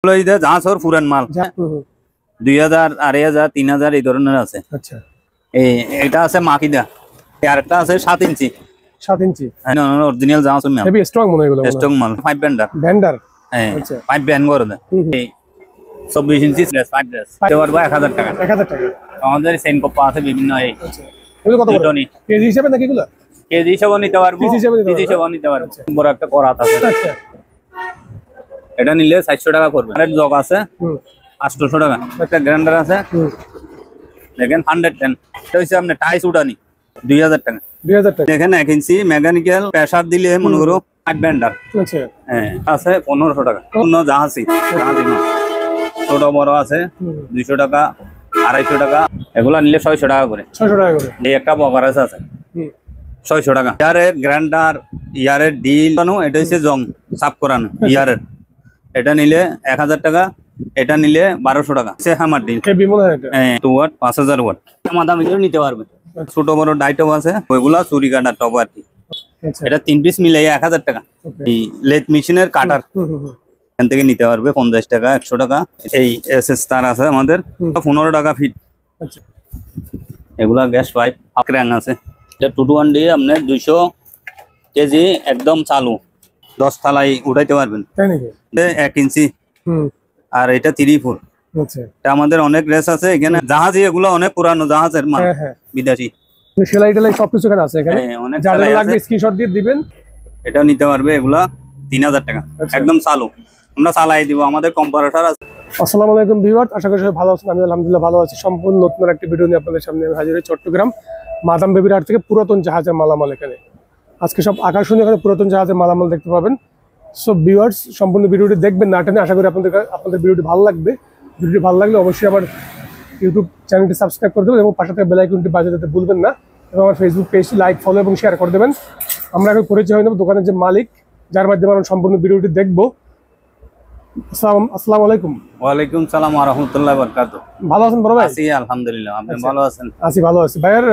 জাহাজর পুরান মাল 2000 2500 3000 এই ধরনের আছে। আচ্ছা, এটা আছে মাকিদা, আর একটা আছে 7 ইঞ্চি। 7 ইঞ্চি অরিজিনাল জাহাজ মাল, হেভি স্ট্রং মনে হয়, স্ট্রং মাল। 5 ব্যান্ডার ব্যান্ডার। হ্যাঁ, আচ্ছা, 5 ব্যান্ড করে দেয়। 24 ইঞ্চি স্লেস 5 ড্রেস দেওয়ার 1000 টাকা। 1000 টাকা। আমাদের সেন কোপা আছে বিভিন্ন। এই আচ্ছা, এগুলো কত করে কেজি হিসাবে নাকি? এগুলো কেজি হিসাবে নিতে পারবো, কেজি হিসাবে নিতে পারবো। বড় একটা করাত আছে। আচ্ছা, এটা নিলে 400 টাকা পড়বে। আরেক জগ আছে 800 টাকা। একটা গ্রাইন্ডার আছে দেখেন 110। এটা হচ্ছে আপনি টাইস উঠানি 2000 টাকা। 2000 টাকা। দেখেন 1 ইঞ্চি মেকানিক্যাল প্রেসার দিলে মনে করো 8 ব্যান্ডার। আচ্ছা, হ্যাঁ আছে 1500 টাকা। অন্য জাহাজি ছোট বড় আছে 200 টাকা 250 টাকা। এগুলা নিলে 600 টাকা করে। 600 টাকা করে। এই একটা বকারাস আছে 600 টাকা। ইয়ারের গ্রাইন্ডার, ইয়ারের ডিল, এটা হচ্ছে জং সাফ করানো ইয়ারের। এটা নিলে 1000 টাকা। এটা নিলে 1200 টাকা। সে হামার ডিল হ্যাঁ 2 ওয়াট 5000 ওয়াট। মাদাম এগুলো নিতে পারবে। ছোট বড় ডাইটপ আছে, ওইগুলা চুরি কাটার টপ আর কি। এটা 3 পিস মিলে 1000 টাকা। এই লেথ মেশিনের কাটার এখান থেকে নিতে পারবে 50 টাকা 100 টাকা। এই এসএস তার আছে আমাদের 15 টাকা ফিট। এগুলা গ্যাস পাইপ আক্রাং আছে। এটা 2-1 দিয়ে আপনি 200 কেজি একদম চালু 10 থালাই উঠাইতে পারবেন। 1 ইঞ্চি আর এটা 3 ফুট। এটা আমাদের অনেক রেস আছে এখানে। জাহাজি এগুলো অনেক পুরানো জাহাজের মাল, বিদেশি। সেলাই টেলাই সবকিছু এখানে আছে। এখানে অনেক যারা লাগবে স্ক্রিনশট দিয়ে দিবেন। এটা নিতে পারবে। এগুলা 3000 টাকা একদম চালু, আমরা চালাই দিব। আমাদের কম্পারেটর আছে। আসসালামু আলাইকুম ভিউয়ার্স, আশা করি সবাই ভালো আছেন। আমি আলহামদুলিল্লাহ ভালো আছি। সম্পূর্ণ নতুন একটা ভিডিও নিয়ে আপনাদের সামনে হাজির হই। চট্টগ্রাম মাদাম বেবির হাট থেকে পুরাতন জাহাজের মালামাল। এখানে আজকে সব আকর্ষণীয় এখানে পুরাতন জাহাজের মালামাল দেখতে পাবেন। সো ভিউয়ার্স সম্পূর্ণ ভিডিওটি দেখবেন না টেনে। আশা করি আপনাদের ভিডিওটি ভালো লাগবে। ভিডিওটি ভালো লাগলে অবশ্যই আমার ইউটিউব চ্যানেলটি সাবস্ক্রাইব করে দেবেন এবং পাশে থাকা বেল আইকনটি বাজিয়ে দিতে ভুলবেন না। এবং আমার ফেসবুক পেজটি লাইক, ফলো এবং শেয়ার করে দেবেন। আমরা এখন পরিচয় হয়ে নেব দোকানের যে মালিক, যার মাধ্যমে আমরা সম্পূর্ণ ভিডিওটি দেখবো। আসসালামু আলাইকুম। ওয়ালাইকুম সালাম ওয়া রাহমাতুল্লাহি ওয়া বারাকাতুহু। ভালো আছেন বড় ভাই? আছি আলহামদুলিল্লাহ। আপনি ভালো আছেন? আছি, ভালো আছি। ভাইয়ের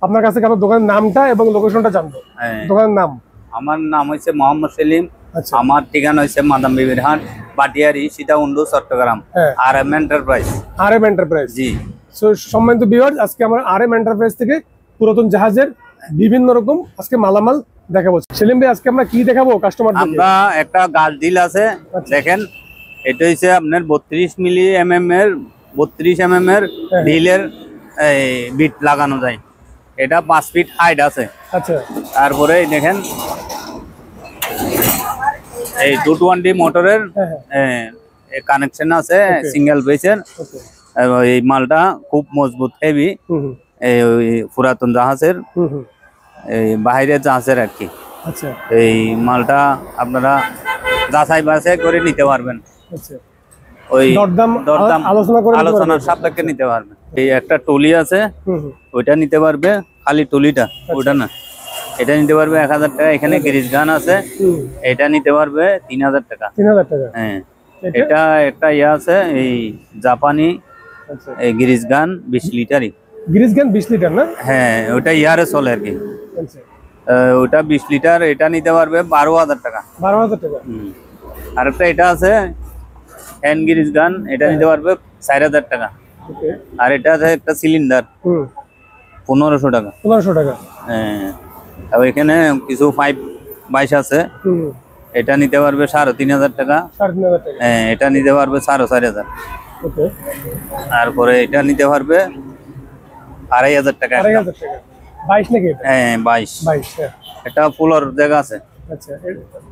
আপনার কাছে আপনার দোকানের নামটা এবং লোকেশনটা জানবো। দোকানের নাম? আমার নাম হইছে মোহাম্মদ সেলিম। আমার ঠিকানা হইছে মাদাম বেবির হাট, Batiyari, Sitakunda, Chittagong. RM enterprise. RM enterprise, ji. So সম্মানিত ভিউয়ার্স, আজকে আমরা RM এন্টারপ্রাইজ থেকে পুরাতন জাহাজের বিভিন্ন রকম আজকে মালামাল দেখাবো। সেলিম ভাই, আজকে আমরা কি দেখাবো কাস্টমার? আমরা একটা গাছ ডিল আছে দেখেন। এটা হইছে আপনার 32 মিলি mm এর 32 mm এর ডিলের বিট লাগানো যায়। এটা 5 ফিট হাইট আছে। আচ্ছা, তারপরে দেখেন এই 220 মোটরের কানেকশন আছে সিঙ্গেল বেসের। এই মালটা খুব মজবুত, হেভি। এই পুরাতন জাহাজের, এই বাইরের জাহাজের আর কি। আচ্ছা, এই মালটা আপনারা যাচাই বাছাই করে নিতে পারবেন। ওই দরদাম আলোচনার সাপেক্ষে নিতে পারবেন। এই একটা টলি আছে, ওইটা নিতে পারবে। খালি টলিটা, ওইটা না, এটা নিতে পারবে 1000 টাকা। এখানে গ্রিজ গান আছে, এটা নিতে পারবে 3000 টাকা। 3000 টাকা, হ্যাঁ। এটা একটা ইয়ে আছে এই জাপানি এই গ্রিজ গান 20 লিটারই। গ্রিজ গান 20 লিটার না? হ্যাঁ, ওটা ইয়ারে চলে আর কি। ওটা 20 লিটার। এটা নিতে পারবে 12000 টাকা। 12000 টাকা। আর একটা এটা আছে হ্যান্ড গ্রিজ গান, এটা নিতে পারবে 4000 টাকা। আর এটা আছে একটা সিলিন্ডার 1500 টাকা। 1500 টাকা, হ্যাঁ। আর এখানে কিছু পাইপ 22 আছে, এটা নিতে পারবে 3500 টাকা। 3500 টাকা, হ্যাঁ। এটা নিতে পারবে 4500। ওকে। তারপরে এটা নিতে পারবে 2500 টাকা। 2500 টাকা 22 নাকি? হ্যাঁ 22। 22, হ্যাঁ। এটা ফুলর জ্যাক আছে। আচ্ছা,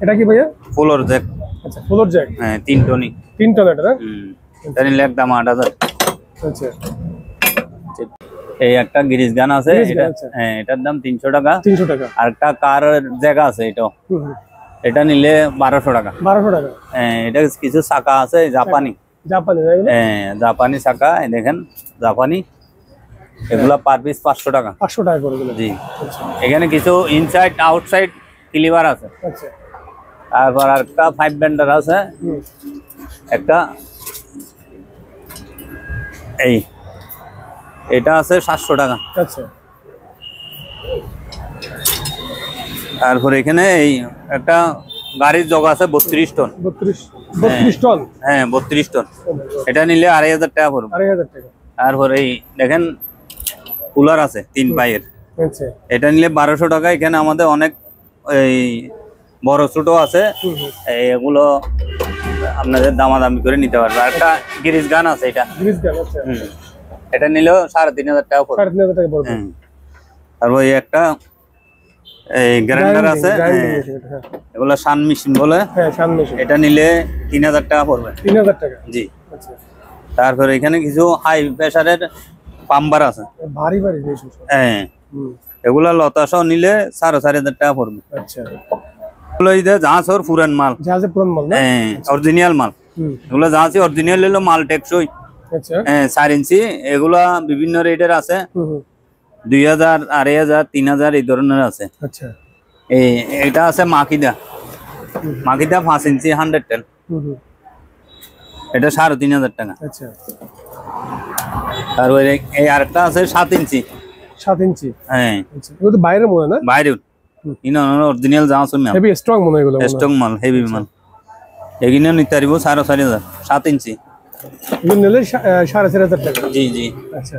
এটা কি ভাইয়া? Floor Jack. আচ্ছা, ফুলর জ্যাক, হ্যাঁ। 3 টনি। 3 টন এটা? এটা নিলে একদম 8000। আচ্ছা। এই একটা গ্রিজ গান আছে, এটা হ্যাঁ, এটার দাম 300 টাকা। 300 টাকা। আর একটা কার জায়গা আছে, এটা নিলে 1200 টাকা। 1200 টাকা, হ্যাঁ। এটা কিছু চাকা আছে জাপানি। জাপানি, হ্যাঁ, জাপানি চাকা। দেখেন জাপানি, এগুলা পার পিস 500 টাকা। 500 টাকা করে, জি। এখানে কিছু ইনসাইড আউটসাইড ক্লিভার আছে। আচ্ছা। তারপর আর একটা 5 ব্যান্ডার আছে একটা। এটা আছে 700 টাকা। আচ্ছা। তারপর এখানে এই একটা গাড়ির জগ আছে 32 টন। 32 টন। হ্যাঁ 32 টন। এটা নিলে 2500 টাকা পড়বে। 2500 টাকা। তারপর এই দেখেন কুলার আছে 3 পায়ের, আচ্ছা এটা নিলে 1200 টাকা। এখানে আমাদের অনেক এই বড় ছোট আছে, এগুলো আপনাদের দামাদামি করে নিতে পারবে। আর একটা গিরিজ গান আছে, এটা গ্রিস গান। আচ্ছা এটা নিলেও 3500 টাকা পড়বে। 3500 টাকা পড়বে। তারপর এই একটা এই গ্রাইন্ডার আছে, এগুলো শান মেশিন বলে। হ্যাঁ শান মেশিন। এটা নিলে 3000 টাকা পড়বে। 3000 টাকা। জি। আচ্ছা তারপর এখানে কিছু হাই প্রেসারের পাম্বার আছে, ভারী ভারী জিনিস। হ্যাঁ এগুলা লতা সহ নিলে 4500 টাকা পড়বে। আচ্ছা এগুলো এই যে জাহাজের পুরান মাল, জাহাজের পুরান মাল না? হ্যাঁ অরিজিনাল মাল। এগুলো জাহাজ অরিজিনাল হলো মাল টেকসই। আচ্ছা হ্যাঁ 4 ইঞ্চি। এগুলা বিভিন্ন রেটের আছে, 2000, 2500, 3000 এই ধরনের আছে। আচ্ছা এটা আছে মাকিদা 5 ইঞ্চি 110, এটা 3500 টাকা। আচ্ছা তারপরে এই আরেকটা আছে 7 ইঞ্চি। 7 ইঞ্চি। হ্যাঁ আচ্ছা এগুলো তো বাইরের মনে না? বাইরে অরিজিনাল জাহাজ মাল, হেভি স্ট্রং মনে হয় এগুলো। স্ট্রং মাল, হেভি মাল। এগুলো নিতে পারবো 4500, 7 ইঞ্চি। এগুলো নিলে 4500 টাকা। জি জি। আচ্ছা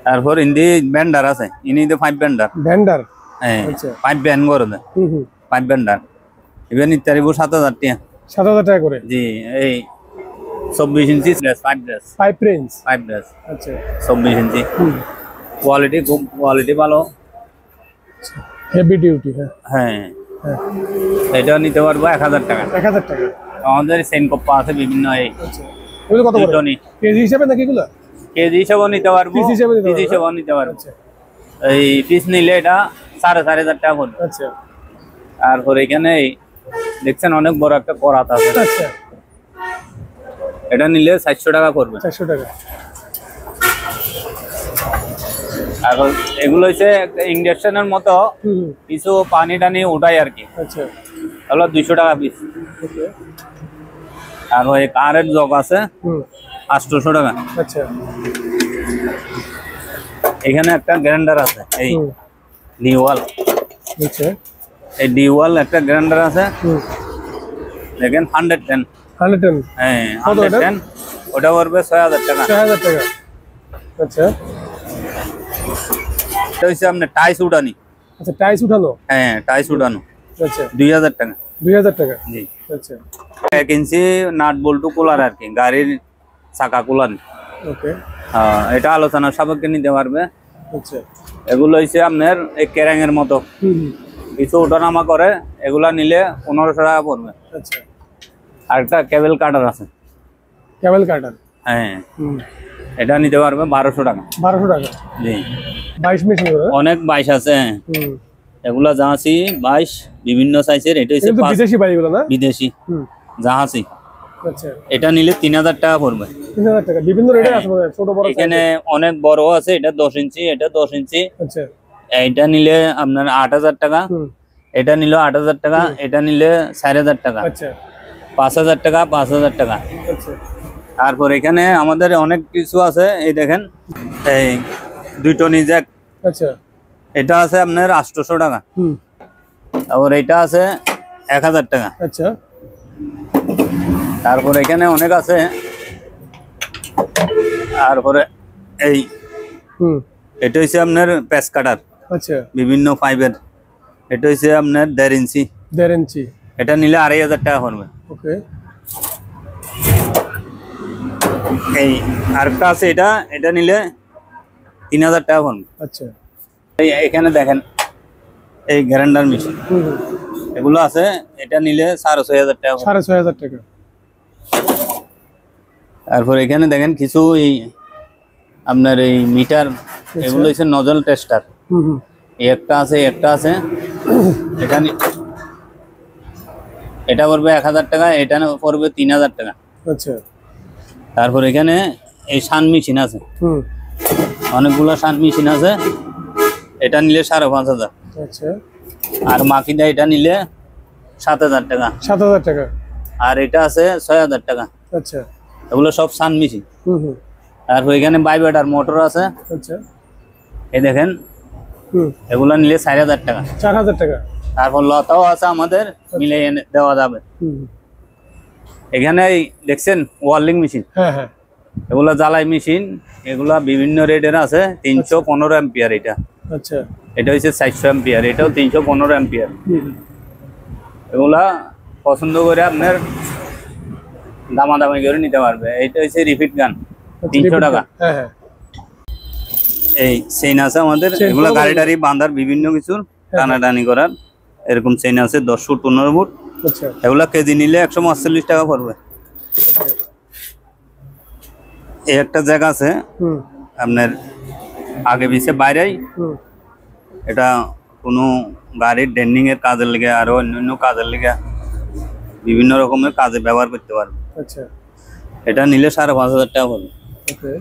তারপর ইন্দি ব্যান্ডার আছে, ইনি 5 ব্যান্ডার। ব্যান্ডার? হ্যাঁ আচ্ছা 5 ব্যান্ড করে দেয়। 5 ব্যান্ডার এবার নিতে পারবো 7000 টাকা। 7000 টাকা করে? জি। এই 24 ইঞ্চি ড্রেস, 5 ড্রেস, 5 রেঞ্জ। 5 ড্রেস। আচ্ছা 24 ইঞ্চি। কোয়ালিটি খুব কোয়ালিটি ভালো, হেভি ডিউটি। হ্যাঁ হ্যাঁ হ্যাঁ এটা নিতে পারবো 1000 টাকা। 1000 টাকা। আমাদের সেনকপ্পা আছে বিভিন্ন। এই আচ্ছা এগুলো কত করে কেজি হিসাবে নাকি এগুলো? কেজি হিসাবেও নিতে পারবো, পিস হিসাবে নিতে পারবো। আচ্ছা এই পিস নিলে এটা 4500 টাকা পড়বে। আচ্ছা তারপর এখানে দেখছেন অনেক বড় একটা করাত আছে, আচ্ছা এটা নিলে 400 টাকা পড়বে। 400 টাকা। এখন এগুলো হচ্ছে ইন্ডাকশনের মতো, কিছু পানি টানি উঠাই আর কি। আচ্ছা তাহলে 200 টাকা পিস। ওকে। আর ওই কারের জগ আছে 800 টাকা। আচ্ছা এখানে একটা গ্রাইন্ডার আছে, এই ডিওয়াল। আচ্ছা এই ডিওয়াল একটা গ্রাইন্ডার আছে, দেখেন 110। 110? হ্যাঁ 110, ওটা পড়বে 6000 টাকা। 6000 টাকা। আচ্ছা এটা হচ্ছে আপনার টাইস উঠানি। আচ্ছা টাইস উঠানো? হ্যাঁ টাইস উঠানো। আচ্ছা 2000 টাকা। 2000 টাকা। জি। আচ্ছা 1 ইঞ্চি নাট বল্টু কুলার আর কি, গাড়ির চাকা কুলার। ওকে। এটা আলোচনা সাপেক্ষে নিতে পারবে। আচ্ছা এগুলো হচ্ছে আপনার এই ক্যারাঙের মতো, কিছু ওঠানামা করে, এগুলা নিলে 1500 টাকা পড়বে। আচ্ছা আর একটা কেবল কাটার আছে, কেবল কাটার। হ্যাঁ এটা নিতে পারবে 1200 টাকা। 1200 টাকা? জি। 22 মেশিন করে? অনেক 22 আছে, এগুলা জাহাজি 22 বিভিন্ন সাইজের। এটা হচ্ছে বিদেশি বাইক গুলো না? বিদেশি জাহাজি। আচ্ছা এটা নিলে 3000 টাকা পড়বে। 3000 টাকা। বিভিন্ন রেটে আছে মানে ছোট বড়? এখানে অনেক বড় আছে, এটা 10 ইঞ্চি, এটা 10 ইঞ্চি। আচ্ছা এটা নিলে আপনার 8000 টাকা, এটা নিলে 8000 টাকা, এটা নিলে 4000 টাকা। আচ্ছা 5000 টাকা, 5000 টাকা। আচ্ছা তারপর এখানে আমাদের অনেক কিছু আছে, এই দেখেন এই 2 টনি জ্যাক। আচ্ছা এটা আছে আপনার 800 টাকা। তারপর এটা আছে 1000 টাকা। আচ্ছা তারপর এখানে অনেক আছে। তারপরে এই এটা হচ্ছে আপনার প্যাচ কাটার। আচ্ছা বিভিন্ন ফাইবার। এটা হচ্ছে আপনার 1.5 ইঞ্চি। 1.5 ইঞ্চি। এটা নিলে 2500 টাকা পড়বে। ওকে। এই আরেকটা আছে, এটা নিলে 3000 টাকা পড়বে। আচ্ছা এই এখানে দেখেন এই গ্রাইন্ডার মেশিন, এগুলো আছে, এটা নিলে 6500 টাকা। 6500 টাকা। তারপর এখানে দেখেন কিছু এই আপনার এই মিটার, এগুলো হচ্ছে নজল টেস্টার। একটা আছে, এটা পড়বে 1000 টাকা, এটা পড়বে 3000 টাকা। আচ্ছা তারপর এখানে এই শান মেশিন আছে, অনেকগুলো শান মেশিন আছে, এটা নিলে 5500। আচ্ছা আর মাকিদা এটা নিলে 7000 টাকা। 7000 টাকা। আর এটা আছে 6000 টাকা। আচ্ছা এগুলো সব শান মেশিন। তারপর এখানে বাইবেটার মোটর আছে। আচ্ছা এই দেখেন এগুলো নিলে 4000 টাকা। 4000 টাকা। তারপর লতাও আছে আমাদের, মিলে দেওয়া যাবে। এখানে দেখছেন ওয়ার্লিং মেশিন, হ্যাঁ হ্যাঁ এগুলা জ্বালাই মেশিন, এগুলা বিভিন্ন রেটের আছে। 315 অ্যাম্পিয়ার এটা, আচ্ছা এটা হচ্ছে 400 অ্যাম্পিয়ার, এটাও 315 অ্যাম্পিয়ার। এগুলা পছন্দ করে আপনার দামাদামি করে নিতে পারবে। এটা হচ্ছে রিপিট গান, 300 টাকা। হ্যাঁ হ্যাঁ এই চেইন আছে আমাদের, এগুলা গাড়ি টাড়ি বাঁধার বিভিন্ন কিছুর টানাটানি করার এরকম চেইন আছে 10 ফুট 15 ফুট। আচ্ছা এগুলা কেজি নিলে 145 টাকা পড়বে। এই একটা জায়গা আছে আপনার আগে পিছে বাইরেই, এটা কোনো গাড়ির ডেন্ডিং এর কাজের লেগে আরো অন্যান্য কাজের লেগে বিভিন্ন রকমের কাজে ব্যবহার করতে পারবে। আচ্ছা এটা নিলে 5,500 টাকা পড়বে। ওকে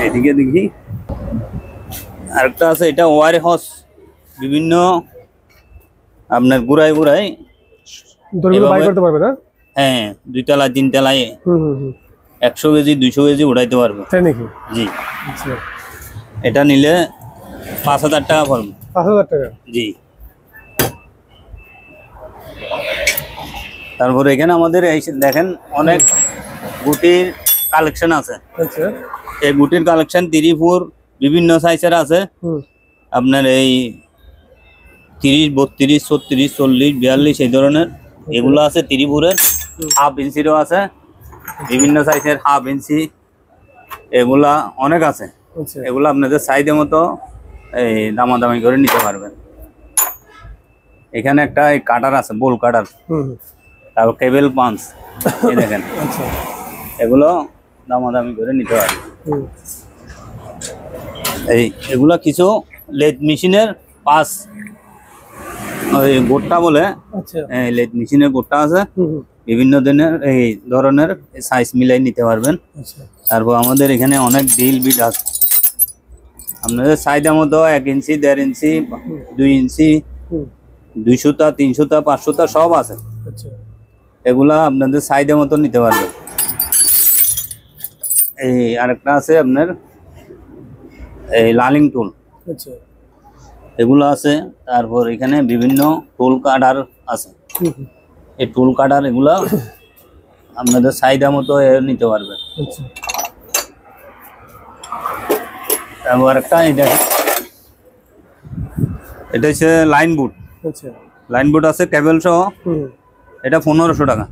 এদিকে দেখি আরেকটা আছে, এটা ওয়ার হাউস, বিভিন্ন আপনার গুড়াই গুড়াই দড়িগুলো বাই করতে পারবে না? হ্যাঁ, 2 তলা 3 তলায় 100 কেজি 200 কেজি উঠাইতে পারবে। তাই নাকি? জি, আচ্ছা এটা নিলে 5,000 টাকা পড়বে। 5,000 টাকা? জি। তারপরে এখানে আমাদের এই দেখেন অনেক গুটির কালেকশন আছে। আচ্ছা এই গুটির কালেকশন 3-4 বিভিন্ন সাইজের আছে। আপনার এই 30, 32, 36, 40, 42 এই ধরনের এগুলো আছে। 3-4-এর হাফ ইঞ্চিরও আছে, বিভিন্ন সাইজের হাফ ইঞ্চি, এগুলা অনেক আছে। এগুলো আপনাদের সাইজের মতো এই দামাদামি করে নিতে পারবেন। এখানে একটা এই কাটার আছে, বোল কাটার, তারপর কেবল পাঞ্চ, এই দেখেন এগুলো দামাদামি করে নিতে পারবেন। এই এগুলা কিছু লেদ মেশিনের পাস, ওই গোটটা বলে, লেদ মেশিনের গোটটা আছে, বিভিন্ন দিনের এই ধরনের সাইজ মিলাই নিতে পারবেন। তারপর আমাদের এখানে অনেক ডিল বিট আছে, আপনাদের সাইজের মতো 1 ইঞ্চি 1.5 ইঞ্চি 2 ইঞ্চি 200টা 300টা 500টা সব আছে। এগুলা আপনাদের সাইজের মতো নিতে পারবেন। এই আরেকটা আছে আপনার এই লালিং টুল, এগুলো আছে। তারপর এখানে বিভিন্ন টুল কাটার আছে, এই টুল কাটার এগুলা আপনাদের চাহিদা মতো নিতে পারবেন। তারপর একটা এটা হচ্ছে লাইন বুট, লাইন বুট আছে কেবল সহ, এটা 1500 টাকা।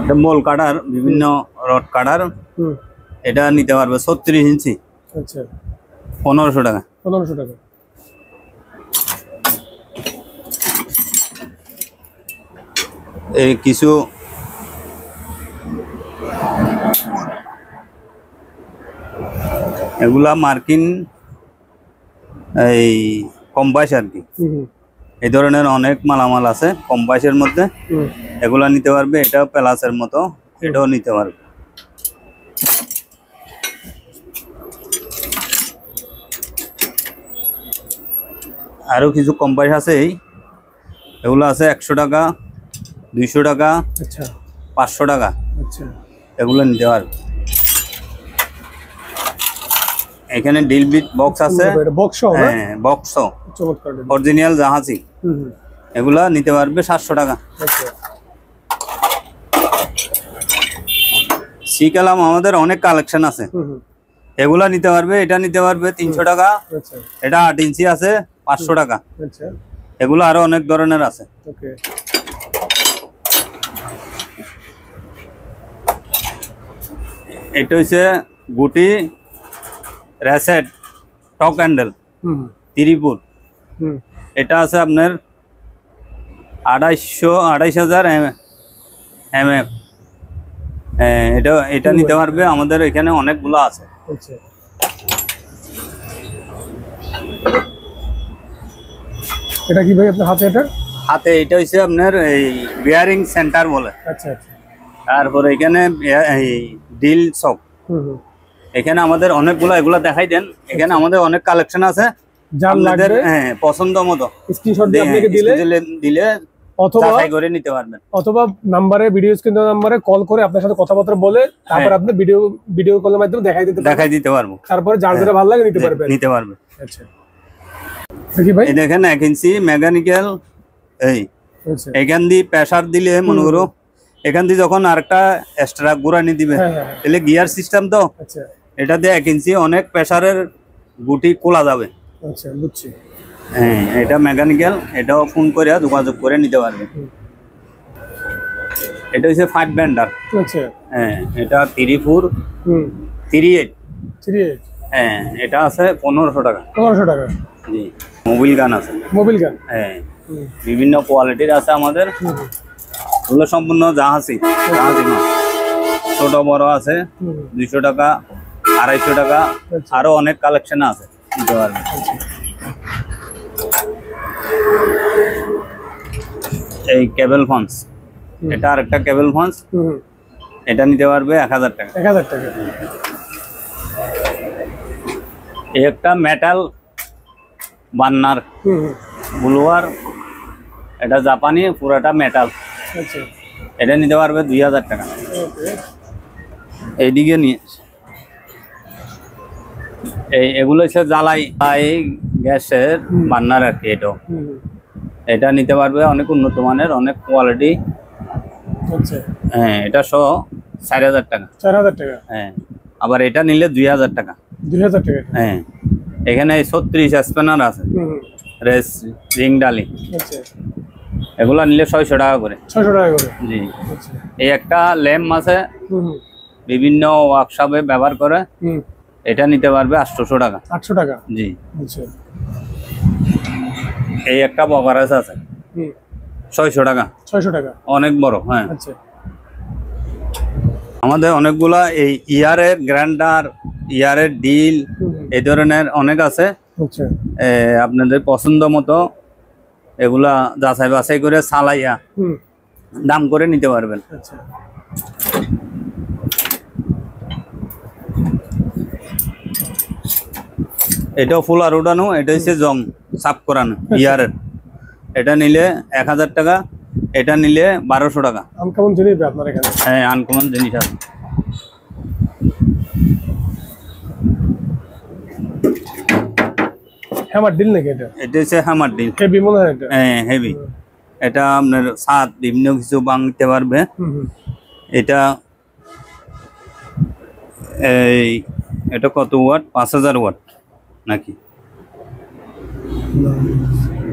এটা মোল কাটার, বিভিন্ন রড কাটার, এটা নিতে পারবে 36 ইঞ্চি, 1500 টাকা। 1500 টাকা। এই কিছু এগুলা মার্কিন এই কম্পাস আর কি, এই ধরনের অনেক মালামাল আছে কম্পাসের মধ্যে, এগুলা নিতে পারবে। এটাও প্লাসের মতো, এটাও নিতে পারবে। আরো কিছু কম্পাস আছে, এগুলো আছে 100 টাকা 200 টাকা 500 টাকা, এগুলো নিতে পারবে। এখানে ডিল বিট বক্স আছে, হ্যাঁ বক্স অরিজিনাল জাহাজি, এগুলা নিতে পারবে 700 টাকা। শিকালাম আমাদের অনেক কালেকশন আছে, এগুলা নিতে পারবে। এটা নিতে পারবে 300 টাকা, এটা 8 ইঞ্চি আছে 500 টাকা, এগুলো আরো অনেক ধরনের আছে। এটা হচ্ছে গুটি রেসেট টক হ্যান্ডেল 30 ফুট, এটা আছে আপনার 2,500 mm। এটা নিতে পারবে, আমাদের এখানে অনেকগুলো আছে। এটা কি ভাই আপনার হাতে? এটা হাতে এটা হচ্ছে আপনার এই বিয়ারিং সেন্টার বলে। তারপরে এখানে ডিল শপ, এখানে আমাদের অনেকগুলো, এগুলা দেখাই দেন। এখানে আমাদের অনেক কালেকশন আছে, আপনাদের পছন্দ মতো স্ক্রিনশট দিয়ে আপনাকে দিলে অথবা করে নিতে পারবেন, অথবা নাম্বারে, ভিডিও স্ক্রিন নাম্বারে কল করে আপনার সাথে কথাবার্তা বলে তারপর আপনি ভিডিও কলের মাধ্যমে দেখাই দিতে পারবো। তারপরে যার যেটা ভালো লাগে নিতে পারবে। আচ্ছা, দেখি ভাই এই দেখেন 1 ইঞ্চি মেকানিক্যাল। এই আচ্ছা এখান দিয়ে প্রেসার দিলে মনে করো এখান দিয়ে যখন আরেকটা এক্সট্রা ঘুরানি দিবে হ্যাঁ হ্যাঁ তাহলে গিয়ার সিস্টেম তো আচ্ছা এটা দিয়ে 1 ইঞ্চি অনেক প্রেসারের গুটি খোলা যাবে। আচ্ছা বুঝছি। হ্যাঁ এটা মেকানিক্যাল, এটাও ফোন করে যোগাযোগ করে নিতে পারবে। এটা হচ্ছে 5 ব্যান্ডার। আচ্ছা হ্যাঁ এটা 34 হুম 38। 38 হ্যাঁ এটা আছে 1500 টাকা। 1500 টাকা। জি মোবিল গান আছে। মোবিল গান হ্যাঁ বিভিন্ন কোয়ালিটির আছে আমাদের, এগুলো সম্পূর্ণ জাহাজি মাছ। ছোট বড় আছে 200 টাকা 250 টাকা, আরো অনেক কালেকশন আছে নিতে পারবে। এই কেবল ফন্স, এটা আরেকটা কেবল ফন্স, এটা নিতে পারবে 1000 টাকা। 1000 টাকা। এই একটা মেটাল বান্নার ব্লুয়ার, এটা জাপানি পুরাটা মেটাল, আচ্ছা এটা নিতে পারবে 2000 টাকা। ওকে এইদিকে নিয়ে এগুলো হচ্ছে জ্বালাই গ্যাসের বান্নার আর কি। এটা নিতে পারবে অনেক উন্নত মানের, অনেক কোয়ালিটি। আচ্ছা হ্যাঁ এটা সহ 4000 টাকা। 4000 টাকা। হ্যাঁ আবার এটা নিলে 2000 টাকা। 2000 টাকা। হ্যাঁ এখানে 36 স্প্যানার আছে, রেস রিং ডালি, আচ্ছা এগুলা নিলে 600 টাকা করে। 600 টাকা করে। জি আচ্ছা এই একটা ল্যাম্প আছে বিভিন্ন ওয়ার্কশপে ব্যবহার করে, এটা নিতে পারবে 800 টাকা। 800 টাকা। জি আচ্ছা এই একটা বকারাস আছে 600 টাকা। 600 টাকা অনেক বড়। হ্যাঁ আচ্ছা আমাদের অনেকগুলা এই ইয়ারের গ্রাইন্ডার, ইয়ারের ডিল, এই ধরনের অনেক আছে। আচ্ছা আপনাদের পছন্দ মতো এগুলা যাচাই বাছাই করে চালাইয়া দাম করে নিতে পারবেন। আচ্ছা এটাও ফুল আর উঠানো, এটা হচ্ছে জং সাফ করানো ইয়ারের, এটা নিলে 1000 টাকা, এটা নিলে 1200 টাকা। আনকমন জিনিস আপনার এখানে। হ্যাঁ আনকমন জিনিস আছে। হ্যামার ডিল নাকি এটা? এটা হচ্ছে হ্যামার ডিল। হেভি মনে হয় এটা। হ্যাঁ হেভি, এটা আপনার ছাদ বিভিন্ন কিছু ভাঙতে পারবে। এটা এই এটা কত ওয়াট? 5000 ওয়াট নাকি?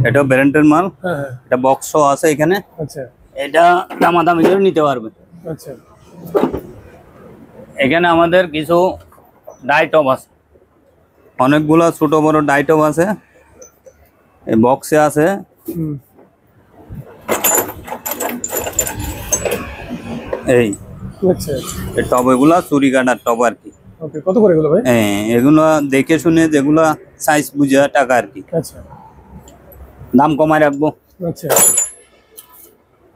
এটা ব্র্যান্ডের মাল। হ্যাঁ হ্যাঁ এটা বক্সও আছে এখানে। আচ্ছা এটা দামাদামি করে নিতে পারবে। আচ্ছা এখানে আমাদের কিছু ডাইটপ আছে, অনেকগুলো ছোট বড় ডাইটপ আছে, এই বক্সে আছে। এই আচ্ছা এই টব, এগুলা চুরি কাটার টব আর কি। ওকে কত করে এগুলো ভাই? হ্যাঁ এগুলো দেখে শুনে যেগুলা সাইজ বুঝে টাকা আর কি, আচ্ছা দাম কমায় রাখবো। আচ্ছা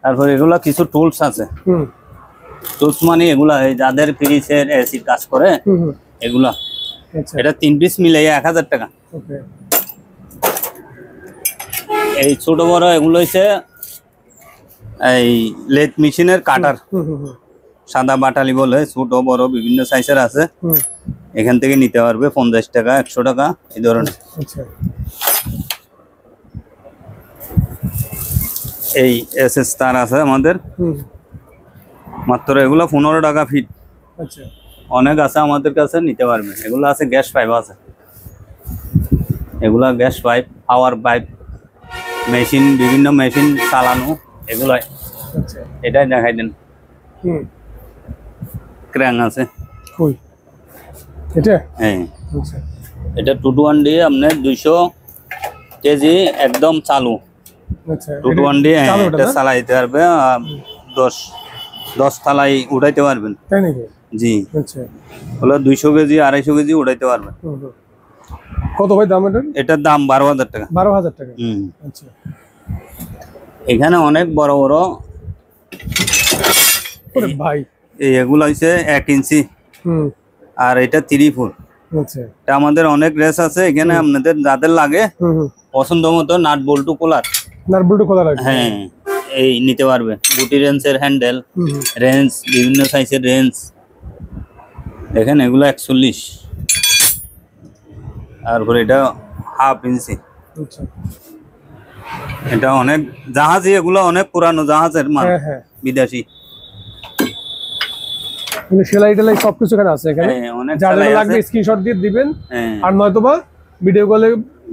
তারপর এগুলা কিছু টুলস আছে। টুলস মানে এগুলা এই যাদের ফ্রিজের এসি কাজ করে এগুলা। আচ্ছা এটা 3 পিস মিলাইয়া 1000 টাকা। ওকে এই ছোট বড় এগুলো হচ্ছে এই লেথ মেশিনের কাটার, সাদা বাটালি বলে, ছোট বড় বিভিন্ন সাইজের আছে। এখান থেকে নিতে পারবে 50 টাকা 100 টাকা এই ধরনের। আচ্ছা এই এসএস তার আছে আমাদের, মাত্র এগুলো 15 টাকা ফিট। আচ্ছা অনেক আছে আমাদের কাছে, নিতে পারবে। এগুলো আছে গ্যাস পাইপ আছে, এগুলা গ্যাস পাইপ, পাওয়ার পাইপ, মেশিন, বিভিন্ন মেশিন চালানো এগুলো। আচ্ছা এটাই দেখাই দেন। ক্র্যাং আছে কই এটা? হ্যাঁ আচ্ছা এটা 2 দিয়ে আপনার 200 কেজি একদম চালু। আচ্ছা 2 দিয়ে এটা চালাইতে পারবে, 10 থালাই উঠাইতে পারবেন। তাই নাকি? জি আচ্ছা হলো 200 কেজি 250 কেজি উঠাইতে পারবেন। কত ভাই দাম এটার? এটার দাম 12000 টাকা। 12000 টাকা। আচ্ছা এখানে অনেক বড় বড় ভাই এগুলো হচ্ছে 1 ইঞ্চি, আর এটা 3 ফুট। আচ্ছা এটা আমাদের অনেক রেস আছে এখানে, আপনাদের যাদের লাগে পছন্দ মতো নাট বল্টু কোলার, নাট বল্টু খোলা লাগে। হ্যাঁ এই নিতে পারবে। গুটি রেঞ্জের হ্যান্ডেল, রেঞ্জ বিভিন্ন সাইজের রেঞ্জ। দেখেন এগুলো 41, তারপরে এটা 1/2 ইঞ্চি। আচ্ছা এটা অনেক জাহাজি, এগুলো অনেক পুরানো জাহাজের মাল, হ্যাঁ হ্যাঁ বিদেশি। মানে সেলাই টেলাই সবকিছু এখানে আছে এখানে, হ্যাঁ, অনেক যার সেলাই লাগবে আছে। স্ক্রিনশট দিয়ে দিবেন, হ্যাঁ, আর নয়তোবা ভিডিও কলে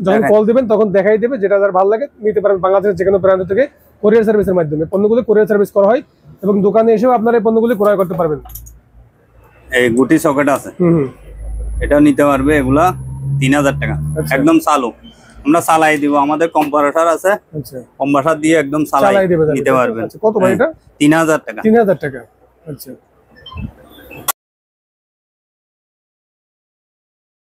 যখন দেখাই। কল দিবেন তখন দেখাই দেবে, যেটা যার ভালো লাগে নিতে পারেন বাংলাদেশের যে কোনো প্রান্ত থেকে কোরিয়ার সার্ভিসের মাধ্যমে। পণ্যগুলো কোরিয়ার সার্ভিস করা হয় এবং দোকানে এসেও আপনারা এই পণ্যগুলি ক্রয় করতে পারবেন। এই গুটি সকেট আছে, হুম এটাও নিতে পারবে। এগুলা 3000 টাকা, আচ্ছা। একদম চালু, আমরা চালাই দিব। আমাদের কম্পারেটর আছে, আচ্ছা কম্পারেটর দিয়ে একদম চালাই চালাই দেবে নিতে পারবেন। আচ্ছা কত ভাই এটা? 3000 টাকা। 3000 টাকা। আচ্ছা